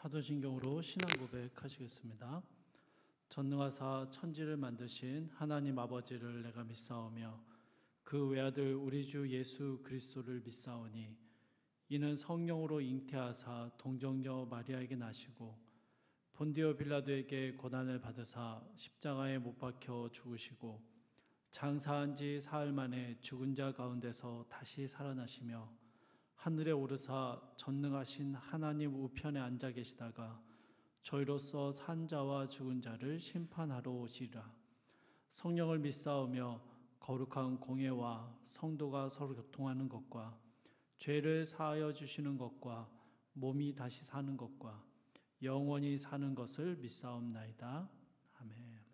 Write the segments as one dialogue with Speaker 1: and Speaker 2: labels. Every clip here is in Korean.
Speaker 1: 사도신경으로 신앙 고백하시겠습니다. 전능하사 천지를 만드신 하나님 아버지를 내가 믿사오며 그 외아들 우리 주 예수 그리스도를 믿사오니 이는 성령으로 잉태하사 동정녀 마리아에게 나시고 본디오 빌라도에게 고난을 받으사 십자가에 못 박혀 죽으시고 장사한 지 사흘 만에 죽은 자 가운데서 다시 살아나시며 하늘에 오르사 전능하신 하나님 우편에 앉아 계시다가 저희로서 산 자와 죽은 자를 심판하러 오시리라. 성령을 믿사오며 거룩한 공예와 성도가 서로 교통하는 것과 죄를 사하여 주시는 것과 몸이 다시 사는 것과 영원히 사는 것을 믿사옵나이다. 아멘.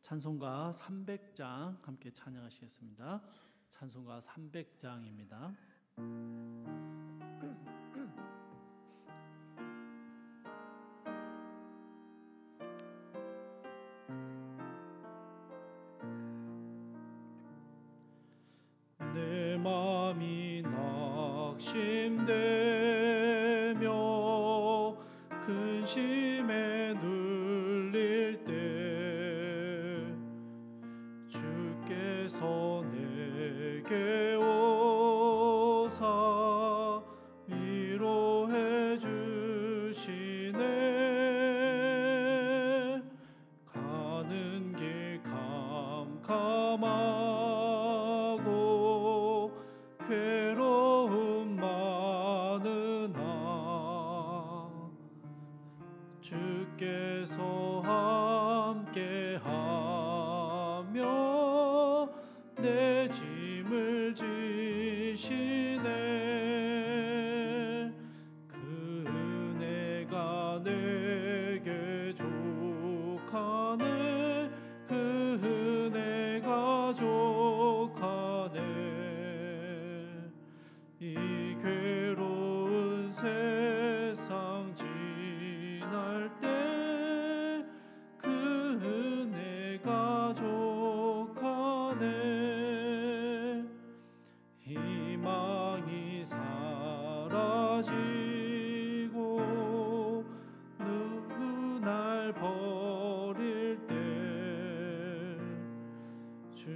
Speaker 1: 찬송가 300장 함께 찬양하시겠습니다. 찬송가 300장입니다.
Speaker 2: 내 맘이 낙심되며 근심에 눌릴 때 주께서 내게 오사 위로해 주시네. 가는 길 캄캄하고 괴로움 많으나 주께서 함께하며 내 짐을 지시네. 그 은혜가 내게 족하네. 그 은혜가 족하네. 이 괴로운 세상 지날 때 그 은혜가 족하네. 희망이 사라지고 누구 날 버릴 때 주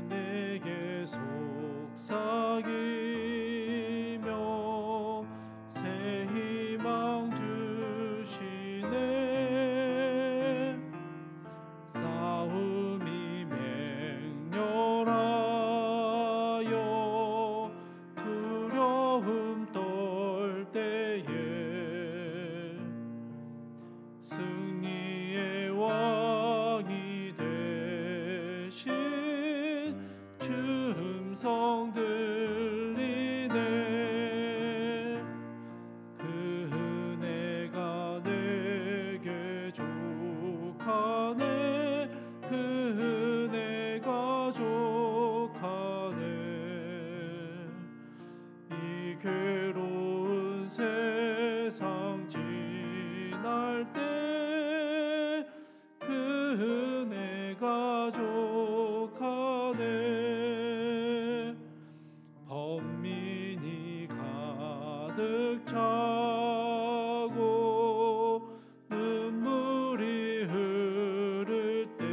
Speaker 2: 내게 속삭이며 새 희망 주시네. 싸움이 맹렬하여 두려움 떨 때에 승리의 왕이 되신 주 음성 들리네. 그 은혜가 내게 족하네. 그 은혜가 족하네. 이 괴로운 세상 지날 때 그 은혜가 족하네. 번민이 가득 차고 눈물이 흐를 때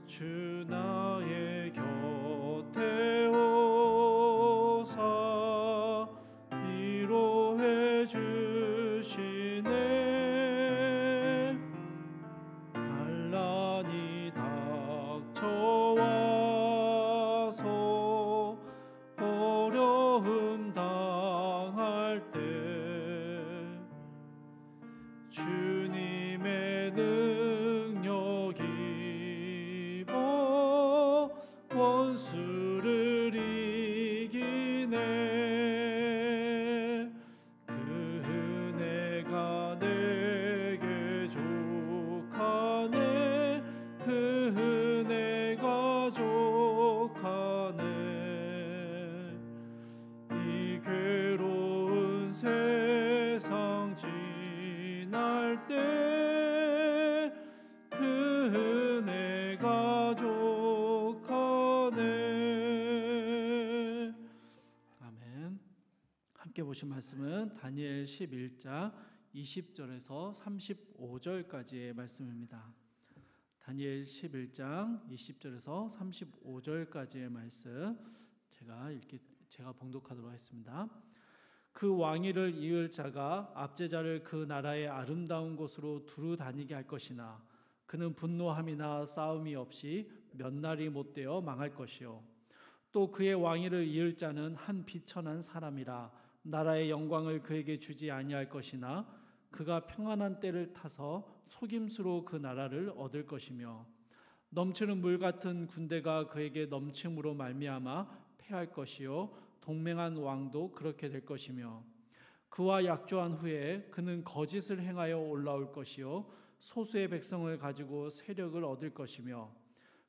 Speaker 2: 주 나의 곁에 오사 위로해 주시네. 환난이 닥쳐와서 어려움 당할 때 주님의 능력 입어 원수를 이기네. 그 은혜가 내게 족하네. 그 은혜가 족하네. 이 괴로운 세상 지날 때 그 은혜가 족하네.
Speaker 1: 보실 말씀은 다니엘 11장 20절에서 35절까지의 말씀입니다. 다니엘 11장 20절에서 35절까지의 말씀 제가 봉독하도록 하겠습니다. 그 왕위를 이을 자가 압제자를 그 나라의 아름다운 곳으로 두루 다니게 할 것이나 그는 분노함이나 싸움이 없이 몇 날이 못되어 망할 것이요 또 그의 왕위를 이을 자는 한 비천한 사람이라 나라의 영광을 그에게 주지 아니할 것이나 그가 평안한 때를 타서 속임수로 그 나라를 얻을 것이며 넘치는 물 같은 군대가 그에게 넘침으로 말미암아 패할 것이요 동맹한 왕도 그렇게 될 것이며 그와 약조한 후에 그는 거짓을 행하여 올라올 것이요 소수의 백성을 가지고 세력을 얻을 것이며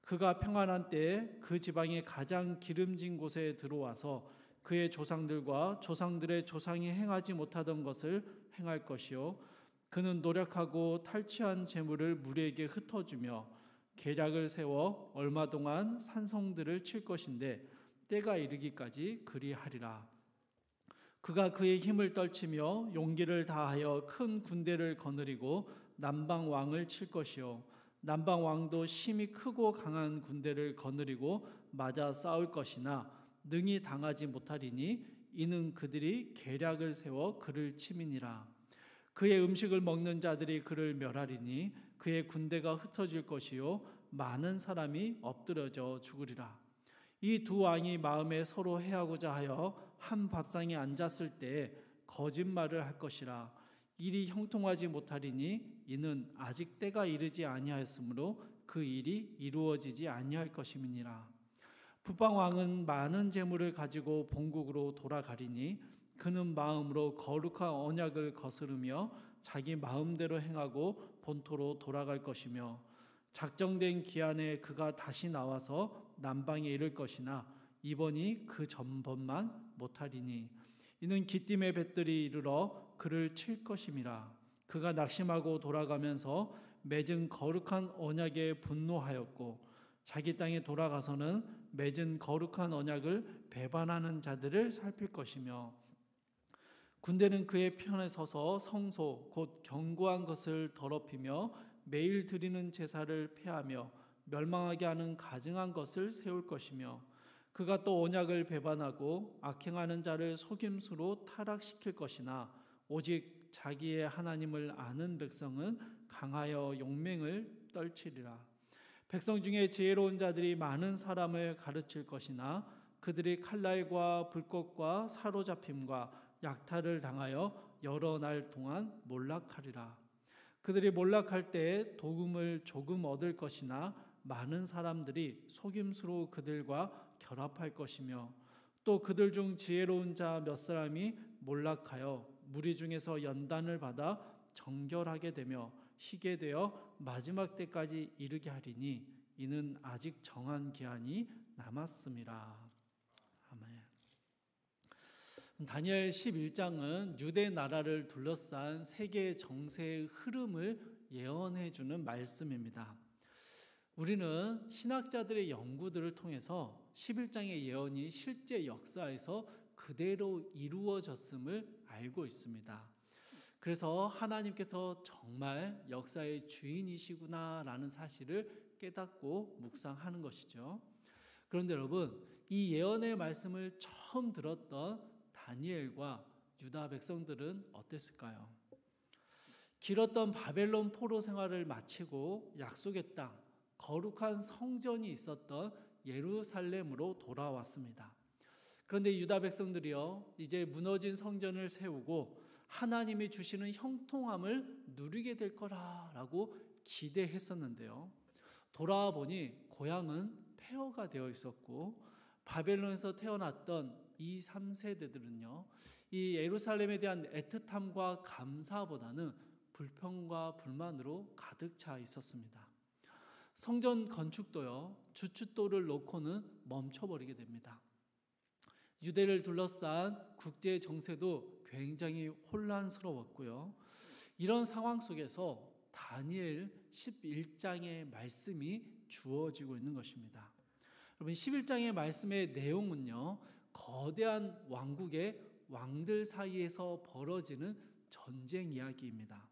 Speaker 1: 그가 평안한 때에 그 지방의 가장 기름진 곳에 들어와서 그의 조상들과 조상들의 조상이 행하지 못하던 것을 행할 것이요 그는 노력하고 탈취한 재물을 무리에게 흩어주며 계략을 세워 얼마 동안 산성들을 칠 것인데 때가 이르기까지 그리하리라. 그가 그의 힘을 떨치며 용기를 다하여 큰 군대를 거느리고 남방 왕을 칠 것이요 남방 왕도 심히 크고 강한 군대를 거느리고 맞아 싸울 것이나 능히 당하지 못하리니 이는 그들이 계략을 세워 그를 치민이라. 그의 음식을 먹는 자들이 그를 멸하리니 그의 군대가 흩어질 것이요 많은 사람이 엎드려져 죽으리라. 이 두 왕이 마음에 서로 해하고자 하여 한 밥상에 앉았을 때 거짓말을 할 것이라. 일이 형통하지 못하리니 이는 아직 때가 이르지 아니하였으므로 그 일이 이루어지지 아니할 것임이니라. 북방 왕은 많은 재물을 가지고 본국으로 돌아가리니 그는 마음으로 거룩한 언약을 거스르며 자기 마음대로 행하고 본토로 돌아갈 것이며 작정된 기한에 그가 다시 나와서 남방에 이를 것이나 이번이 그 전번만 못하리니 이는 기띔의 뱃들이 이르러 그를 칠 것임이라. 그가 낙심하고 돌아가면서 맺은 거룩한 언약에 분노하였고 자기 땅에 돌아가서는 맺은 거룩한 언약을 배반하는 자들을 살필 것이며 군대는 그의 편에 서서 성소 곧 견고한 것을 더럽히며 매일 드리는 제사를 폐하며 멸망하게 하는 가증한 것을 세울 것이며 그가 또 언약을 배반하고 악행하는 자를 속임수로 타락시킬 것이나 오직 자기의 하나님을 아는 백성은 강하여 용맹을 떨치리라. 백성 중에 지혜로운 자들이 많은 사람을 가르칠 것이나 그들이 칼날과 불꽃과 사로잡힘과 약탈을 당하여 여러 날 동안 몰락하리라. 그들이 몰락할 때에 도금을 조금 얻을 것이나 많은 사람들이 속임수로 그들과 결합할 것이며 또 그들 중 지혜로운 자 몇 사람이 몰락하여 무리 중에서 연단을 받아 정결하게 되며 희게 되어 마지막 때까지 이르게 하리니 이는 아직 정한 기한이 남았음이라. 아멘. 다니엘 11장은 유대 나라를 둘러싼 세계 정세의 흐름을 예언해 주는 말씀입니다. 우리는 신학자들의 연구들을 통해서 11장의 예언이 실제 역사에서 그대로 이루어졌음을 알고 있습니다. 그래서 하나님께서 정말 역사의 주인이시구나라는 사실을 깨닫고 묵상하는 것이죠. 그런데 여러분, 이 예언의 말씀을 처음 들었던 다니엘과 유다 백성들은 어땠을까요? 길었던 바벨론 포로 생활을 마치고 약속의 땅, 거룩한 성전이 있었던 예루살렘으로 돌아왔습니다. 그런데 유다 백성들이요, 이제 무너진 성전을 세우고 하나님이 주시는 형통함을 누리게 될 거라고 기대했었는데요. 돌아와 보니 고향은 폐허가 되어 있었고 바벨론에서 태어났던 2, 3세대들은요, 이 예루살렘에 대한 애틋함과 감사보다는 불평과 불만으로 가득 차 있었습니다. 성전 건축도요, 주춧돌을 놓고는 멈춰버리게 됩니다. 유대를 둘러싼 국제 정세도 굉장히 혼란스러웠고요. 이런 상황 속에서 다니엘 11장의 말씀이 주어지고 있는 것입니다. 여러분, 11장의 말씀의 내용은요, 거대한 왕국의 왕들 사이에서 벌어지는 전쟁 이야기입니다.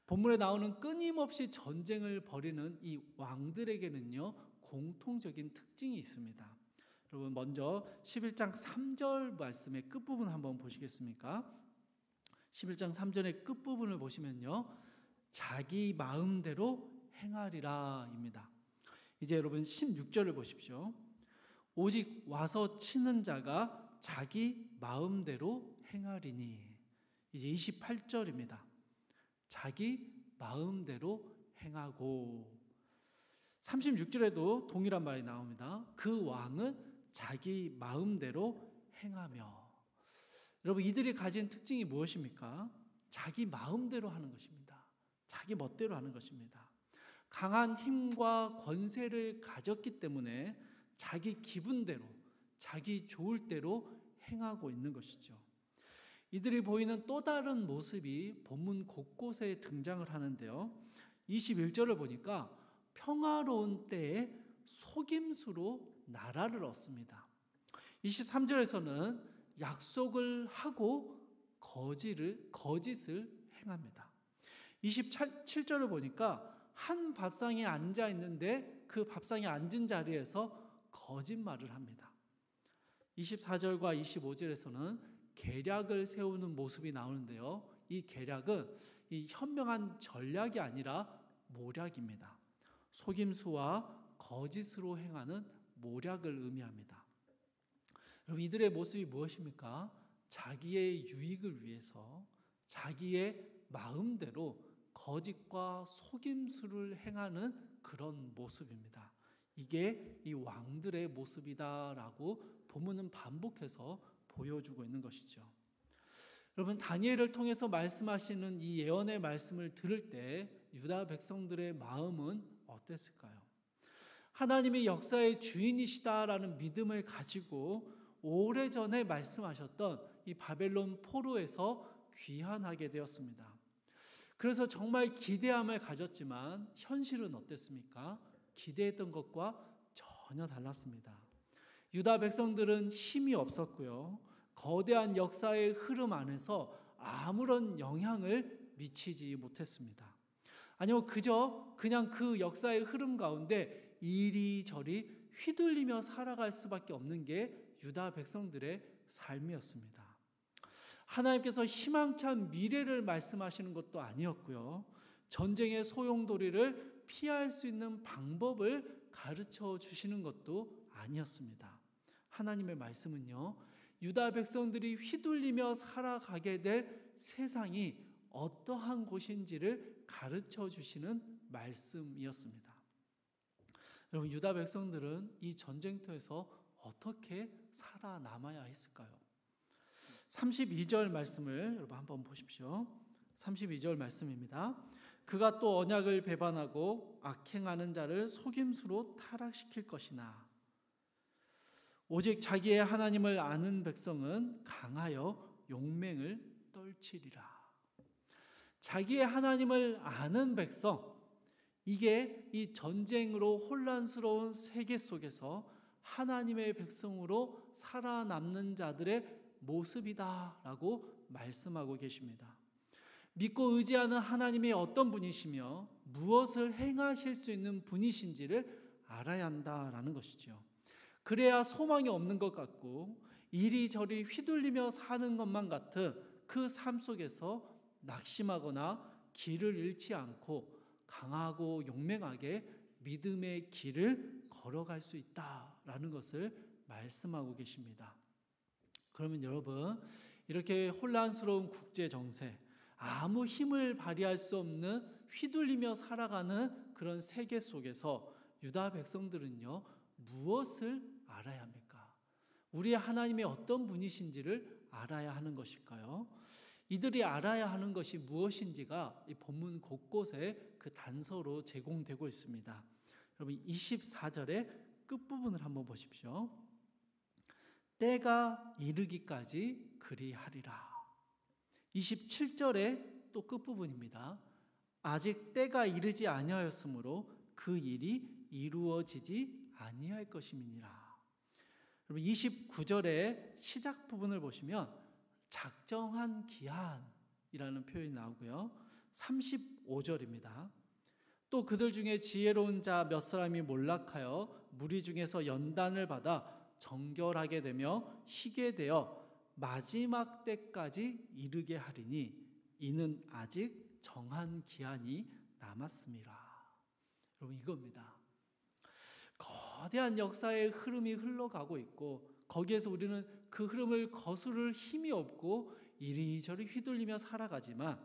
Speaker 1: 본문에 나오는 끊임없이 전쟁을 벌이는 이 왕들에게는요, 공통적인 특징이 있습니다. 여러분, 먼저 11장 3절 말씀의 끝부분 한번 보시겠습니까? 11장 3절의 끝부분을 보시면요, 자기 마음대로 행하리라 입니다. 이제 여러분 16절을 보십시오. 오직 와서 치는 자가 자기 마음대로 행하리니. 이제 28절입니다. 자기 마음대로 행하고. 36절에도 동일한 말이 나옵니다. 그 왕은 자기 마음대로 행하며. 여러분, 이들이 가진 특징이 무엇입니까? 자기 마음대로 하는 것입니다. 자기 멋대로 하는 것입니다. 강한 힘과 권세를 가졌기 때문에 자기 기분대로, 자기 좋을 대로 행하고 있는 것이죠. 이들이 보이는 또 다른 모습이 본문 곳곳에 등장을 하는데요. 21절을 보니까 평화로운 때에 속임수로 나라를 얻습니다. 23절에서는 약속을 하고 거짓을 행합니다. 27절을 보니까 한 밥상에 앉아 있는데 그 밥상에 앉은 자리에서 거짓말을 합니다. 24절과 25절에서는 계략을 세우는 모습이 나오는데요. 이 계략은 이 현명한 전략이 아니라 모략입니다. 속임수와 거짓으로 행하는 모략을 의미합니다. 여러분, 이들의 모습이 무엇입니까? 자기의 유익을 위해서 자기의 마음대로 거짓과 속임수를 행하는 그런 모습입니다. 이게 이 왕들의 모습이다라고 본문은 반복해서 보여주고 있는 것이죠. 여러분, 다니엘을 통해서 말씀하시는 이 예언의 말씀을 들을 때 유다 백성들의 마음은 어땠을까요? 하나님이 역사의 주인이시다라는 믿음을 가지고 오래전에 말씀하셨던 이 바벨론 포로에서 귀환하게 되었습니다. 그래서 정말 기대함을 가졌지만 현실은 어땠습니까? 기대했던 것과 전혀 달랐습니다. 유다 백성들은 힘이 없었고요. 거대한 역사의 흐름 안에서 아무런 영향을 미치지 못했습니다. 아니요, 그냥 그 역사의 흐름 가운데 이리저리 휘둘리며 살아갈 수밖에 없는 게 유다 백성들의 삶이었습니다. 하나님께서 희망찬 미래를 말씀하시는 것도 아니었고요. 전쟁의 소용돌이를 피할 수 있는 방법을 가르쳐 주시는 것도 아니었습니다. 하나님의 말씀은요, 유다 백성들이 휘둘리며 살아가게 될 세상이 어떠한 곳인지를 가르쳐 주시는 말씀이었습니다. 여러분, 유다 백성들은 이 전쟁터에서 어떻게 살아남아야 했을까요? 32절 말씀을 여러분 한번 보십시오. 32절 말씀입니다. 그가 또 언약을 배반하고 악행하는 자를 속임수로 타락시킬 것이나 오직 자기의 하나님을 아는 백성은 강하여 용맹을 떨치리라. 자기의 하나님을 아는 백성, 이게 이 전쟁으로 혼란스러운 세계 속에서 하나님의 백성으로 살아남는 자들의 모습이다라고 말씀하고 계십니다. 믿고 의지하는 하나님이 어떤 분이시며 무엇을 행하실 수 있는 분이신지를 알아야 한다라는 것이죠. 그래야 소망이 없는 것 같고 이리저리 휘둘리며 사는 것만 같은 그 삶 속에서 낙심하거나 길을 잃지 않고 강하고 용맹하게 믿음의 길을 걸어갈 수 있다라는 것을 말씀하고 계십니다. 그러면 여러분, 이렇게 혼란스러운 국제 정세, 아무 힘을 발휘할 수 없는 휘둘리며 살아가는 그런 세계 속에서 유다 백성들은요, 무엇을 알아야 합니까? 우리의 하나님이 어떤 분이신지를 알아야 하는 것일까요? 이들이 알아야 하는 것이 무엇인지가 이 본문 곳곳에 그 단서로 제공되고 있습니다. 여러분, 24절의 끝부분을 한번 보십시오. 때가 이르기까지 그리하리라. 27절의 또 끝부분입니다. 아직 때가 이르지 아니하였으므로 그 일이 이루어지지 아니할 것임이니라. 여러분, 29절의 시작 부분을 보시면 작정한 기한이라는 표현이 나오고요. 35절입니다. 또 그들 중에 지혜로운 자 몇 사람이 몰락하여 무리 중에서 연단을 받아 정결하게 되며 희게 되어 마지막 때까지 이르게 하리니 이는 아직 정한 기한이 남았습니다. 여러분, 이겁니다. 거대한 역사의 흐름이 흘러가고 있고 거기에서 우리는 그 흐름을 거스를 힘이 없고 이리저리 휘둘리며 살아가지만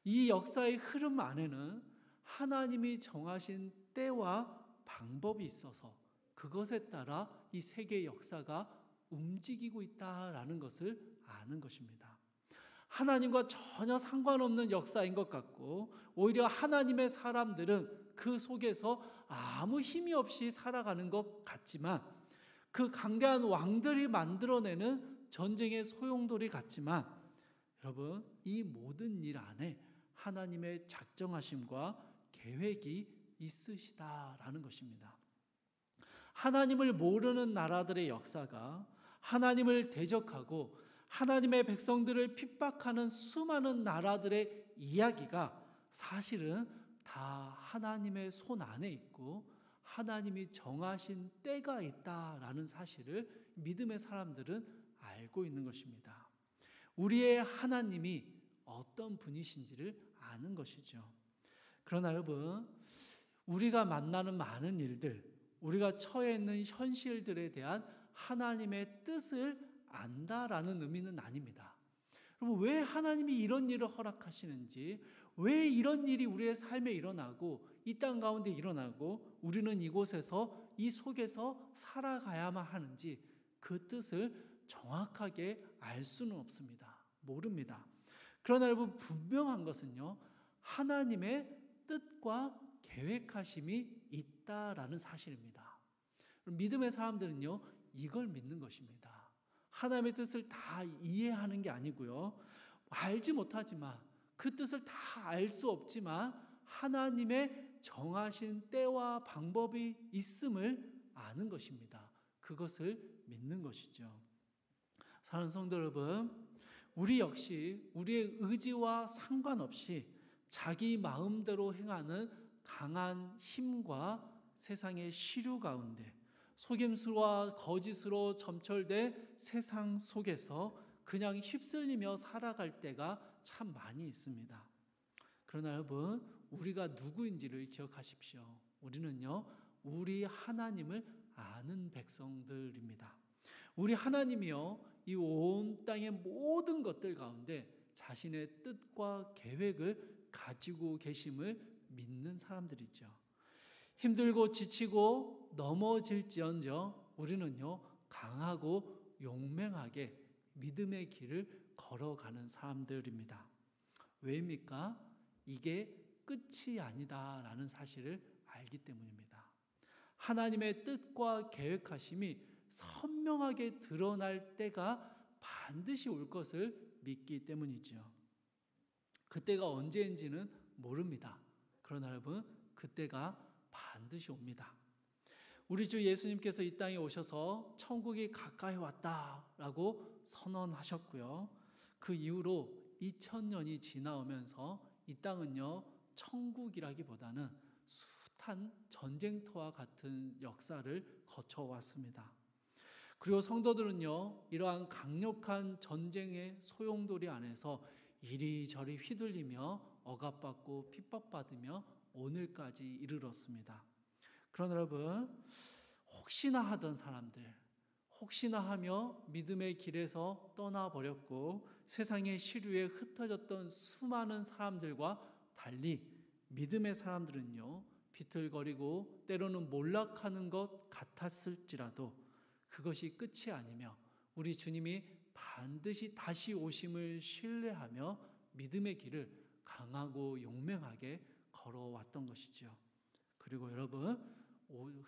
Speaker 1: 이 역사의 흐름 안에는 하나님이 정하신 때와 방법이 있어서 그것에 따라 이 세계의 역사가 움직이고 있다라는 것을 아는 것입니다. 하나님과 전혀 상관없는 역사인 것 같고 오히려 하나님의 사람들은 그 속에서 아무 힘이 없이 살아가는 것 같지만 그 강대한 왕들이 만들어내는 전쟁의 소용돌이 같지만 여러분, 이 모든 일 안에 하나님의 작정하심과 계획이 있으시다라는 것입니다. 하나님을 모르는 나라들의 역사가 하나님을 대적하고 하나님의 백성들을 핍박하는 수많은 나라들의 이야기가 사실은 다 하나님의 손 안에 있고 하나님이 정하신 때가 있다라는 사실을 믿음의 사람들은 알고 있는 것입니다. 우리의 하나님이 어떤 분이신지를 아는 것이죠. 그러나 여러분, 우리가 만나는 많은 일들, 우리가 처해 있는 현실들에 대한 하나님의 뜻을 안다라는 의미는 아닙니다. 여러분, 왜 하나님이 이런 일을 허락하시는지, 왜 이런 일이 우리의 삶에 일어나고 이 땅 가운데 일어나고 우리는 이곳에서 이 속에서 살아가야만 하는지 그 뜻을 정확하게 알 수는 없습니다. 모릅니다. 그러나 여러분, 분명한 것은요, 하나님의 뜻과 계획하심이 있다라는 사실입니다. 믿음의 사람들은요, 이걸 믿는 것입니다. 하나님의 뜻을 다 이해하는 게 아니고요, 알지 못하지만 그 뜻을 다 알 수 없지만 하나님의 정하신 때와 방법이 있음을 아는 것입니다. 그것을 믿는 것이죠. 사랑하는 성도 여러분, 우리 역시 우리의 의지와 상관없이 자기 마음대로 행하는 강한 힘과 세상의 시류 가운데 속임수와 거짓으로 점철된 세상 속에서 그냥 휩쓸리며 살아갈 때가 참 많이 있습니다. 그러나 여러분, 우리가 누구인지를 기억하십시오. 우리는요, 우리 하나님을 아는 백성들입니다. 우리 하나님이요, 이 온 땅의 모든 것들 가운데 자신의 뜻과 계획을 가지고 계심을 믿는 사람들이죠. 힘들고 지치고 넘어질지언정 우리는요, 강하고 용맹하게 믿음의 길을 걸어가는 사람들입니다. 왜입니까? 이게 끝이 아니다라는 사실을 알기 때문입니다. 하나님의 뜻과 계획하심이 선명하게 드러날 때가 반드시 올 것을 믿기 때문이죠. 그때가 언제인지는 모릅니다. 그러나 여러분, 그때가 반드시 옵니다. 우리 주 예수님께서 이 땅에 오셔서 천국이 가까이 왔다라고 선언하셨고요. 그 이후로 2000년이 지나오면서 이 땅은요, 천국이라기보다는 숱한 전쟁터와 같은 역사를 거쳐왔습니다. 그리고 성도들은요, 이러한 강력한 전쟁의 소용돌이 안에서 이리저리 휘둘리며 억압받고 핍박받으며 오늘까지 이르렀습니다. 그러나 여러분, 혹시나 하던 사람들, 혹시나 하며 믿음의 길에서 떠나버렸고 세상의 시류에 흩어졌던 수많은 사람들과 달리 믿음의 사람들은요, 비틀거리고 때로는 몰락하는 것 같았을지라도 그것이 끝이 아니며 우리 주님이 반드시 다시 오심을 신뢰하며 믿음의 길을 강하고 용맹하게 걸어왔던 것이죠. 그리고 여러분,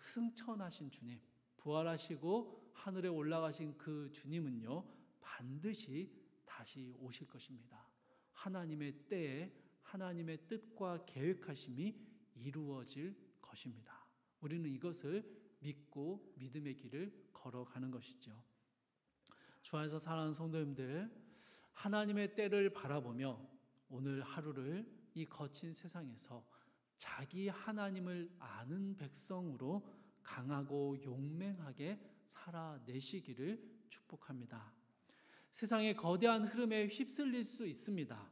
Speaker 1: 승천하신 주님, 부활하시고 하늘에 올라가신 그 주님은요, 반드시 다시 오실 것입니다. 하나님의 때에 하나님의 뜻과 계획하심이 이루어질 것입니다. 우리는 이것을 믿고 믿음의 길을 걸어가는 것이죠. 주 안에서 사랑하는 성도님들, 하나님의 때를 바라보며 오늘 하루를 이 거친 세상에서 자기 하나님을 아는 백성으로 강하고 용맹하게 살아내시기를 축복합니다. 세상의 거대한 흐름에 휩쓸릴 수 있습니다.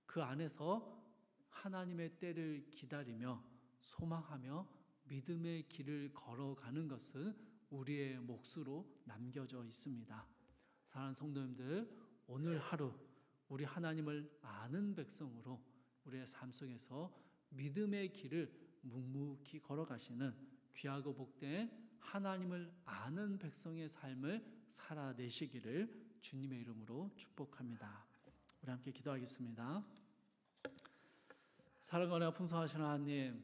Speaker 1: 그 안에서 하나님의 때를 기다리며 소망하며 믿음의 길을 걸어가는 것은 우리의 몫으로 남겨져 있습니다. 사랑하는 성도님들, 오늘 하루 우리 하나님을 아는 백성으로 우리의 삶 속에서 믿음의 길을 묵묵히 걸어가시는 귀하고 복된 하나님을 아는 백성의 삶을 살아내시기를 주님의 이름으로 축복합니다. 우리 함께 기도하겠습니다. 사랑하고 풍성하신 하나님,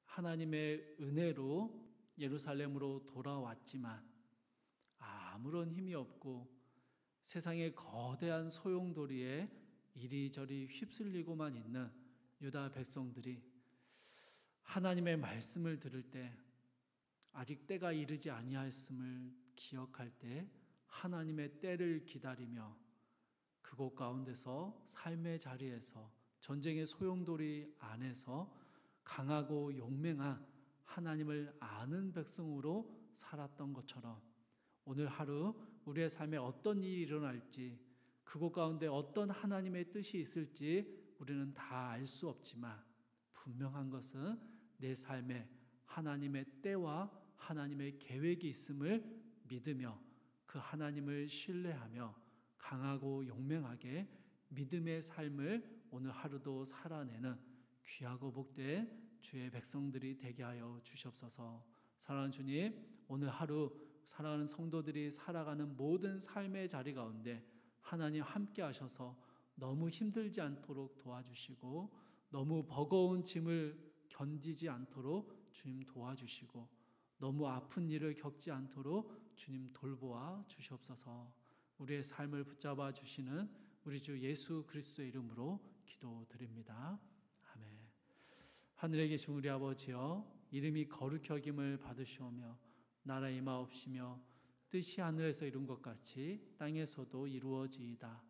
Speaker 1: 하나님의 은혜로 예루살렘으로 돌아왔지만 아무런 힘이 없고 세상의 거대한 소용돌이에 이리저리 휩쓸리고만 있는 유다 백성들이 하나님의 말씀을 들을 때 아직 때가 이르지 아니하였음을 기억할 때 하나님의 때를 기다리며 그곳 가운데서 삶의 자리에서 전쟁의 소용돌이 안에서 강하고 용맹한 하나님을 아는 백성으로 살았던 것처럼 오늘 하루 우리의 삶에 어떤 일이 일어날지 그곳 가운데 어떤 하나님의 뜻이 있을지 우리는 다 알 수 없지만 분명한 것은 내 삶에 하나님의 때와 하나님의 계획이 있음을 믿으며 그 하나님을 신뢰하며 강하고 용맹하게 믿음의 삶을 오늘 하루도 살아내는 귀하고 복된 주의 백성들이 되게 하여 주시옵소서. 사랑하는 주님, 오늘 하루 사랑하는 성도들이 살아가는 모든 삶의 자리 가운데 하나님 함께 하셔서 너무 힘들지 않도록 도와주시고 너무 버거운 짐을 견디지 않도록 주님 도와주시고 너무 아픈 일을 겪지 않도록 주님 돌보아 주시옵소서. 우리의 삶을 붙잡아 주시는 우리 주 예수 그리스도의 이름으로 기도드립니다. 아멘. 하늘에 계신 우리 아버지여, 이름이 거룩히 여김을 받으시오며 나라 임하옵시며 뜻이 하늘에서 이룬 것 같이 땅에서도 이루어지이다.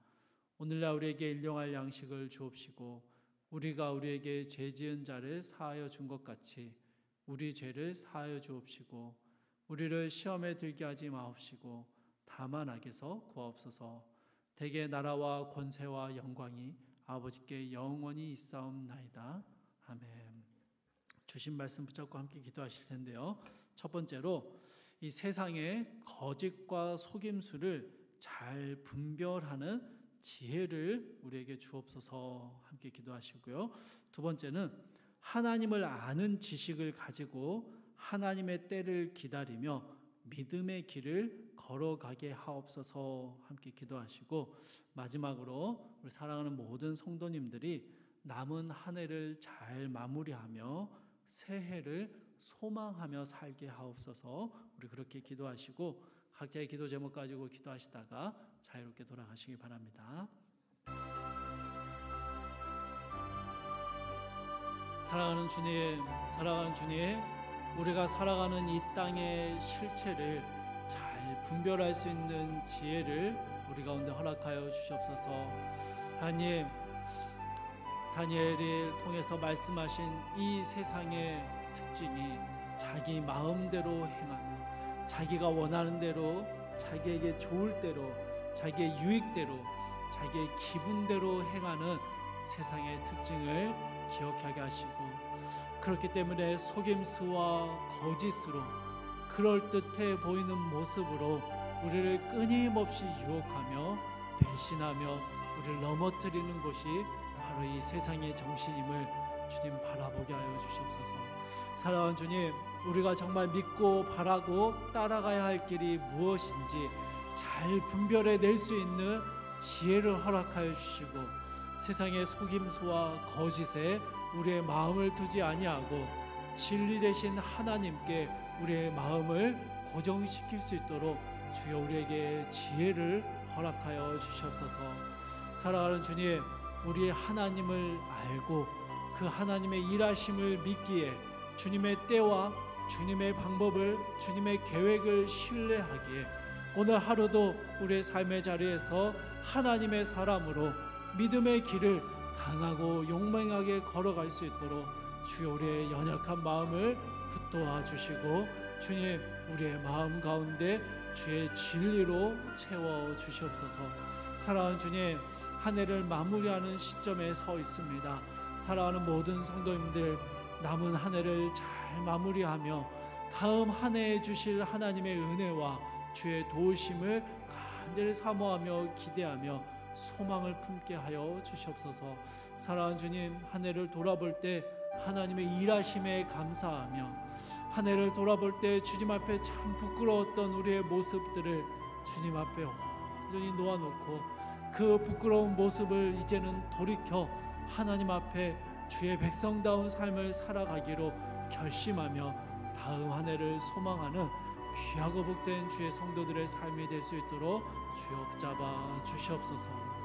Speaker 1: 오늘날 우리에게 일용할 양식을 주옵시고 우리가 우리에게 죄 지은 자를 사하여 준 것 같이 우리 죄를 사하여 주옵시고 우리를 시험에 들게 하지 마옵시고 다만 악에서 구하옵소서. 대개 나라와 권세와 영광이 아버지께 영원히 있사옵나이다. 아멘. 주신 말씀 붙잡고 함께 기도하실 텐데요. 첫 번째로 이 세상의 거짓과 속임수를 잘 분별하는 지혜를 우리에게 주옵소서 함께 기도하시고요. 두 번째는 하나님을 아는 지식을 가지고 하나님의 때를 기다리며 믿음의 길을 걸어가게 하옵소서 함께 기도하시고, 마지막으로 우리 사랑하는 모든 성도님들이 남은 한 해를 잘 마무리하며 새해를 소망하며 살게 하옵소서. 우리 그렇게 기도하시고 각자의 기도 제목 가지고 기도하시다가 자유롭게 돌아가시기 바랍니다. 사랑하는 주님, 우리가 살아가는 이 땅의 실체를 잘 분별할 수 있는 지혜를 우리 가운데 허락하여 주시옵소서. 하나님, 다니엘을 통해서 말씀하신 이 세상의 특징이 자기 마음대로 행하며 자기가 원하는 대로, 자기에게 좋을 대로, 자기의 유익대로, 자기의 기분대로 행하는 세상의 특징을 기억하게 하시고, 그렇기 때문에 속임수와 거짓으로 그럴듯해 보이는 모습으로 우리를 끊임없이 유혹하며 배신하며 우리를 넘어뜨리는 것이 바로 이 세상의 정신임을 주님 바라보게 하여 주시옵소서. 사랑하는 주님, 우리가 정말 믿고 바라고 따라가야 할 길이 무엇인지 잘 분별해낼 수 있는 지혜를 허락하여 주시고, 세상의 속임수와 거짓에 우리의 마음을 두지 아니하고 진리 되신 하나님께 우리의 마음을 고정시킬 수 있도록 주여 우리에게 지혜를 허락하여 주시옵소서. 사랑하는 주님, 우리의 하나님을 알고 그 하나님의 일하심을 믿기에 주님의 때와 주님의 방법을, 주님의 계획을 신뢰하기에 오늘 하루도 우리의 삶의 자리에서 하나님의 사람으로 믿음의 길을 강하고 용맹하게 걸어갈 수 있도록 주여 우리의 연약한 마음을 붙도와 주시고 주님 우리의 마음 가운데 주의 진리로 채워 주시옵소서. 사랑하는 주님, 한 해를 마무리하는 시점에 서 있습니다. 사랑하는 모든 성도님들, 남은 한 해를 잘 마무리하며 다음 한 해에 주실 하나님의 은혜와 주의 도우심을 간절히 사모하며 기대하며 소망을 품게 하여 주시옵소서. 사랑하는 주님, 한 해를 돌아볼 때 하나님의 일하심에 감사하며 한 해를 돌아볼 때 주님 앞에 참 부끄러웠던 우리의 모습들을 주님 앞에 온전히 놓아놓고 그 부끄러운 모습을 이제는 돌이켜 하나님 앞에 주의 백성다운 삶을 살아가기로 결심하며 다음 한 해를 소망하는 귀하고 복된 주의 성도들의 삶이 될 수 있도록 주여 붙잡아 주시옵소서.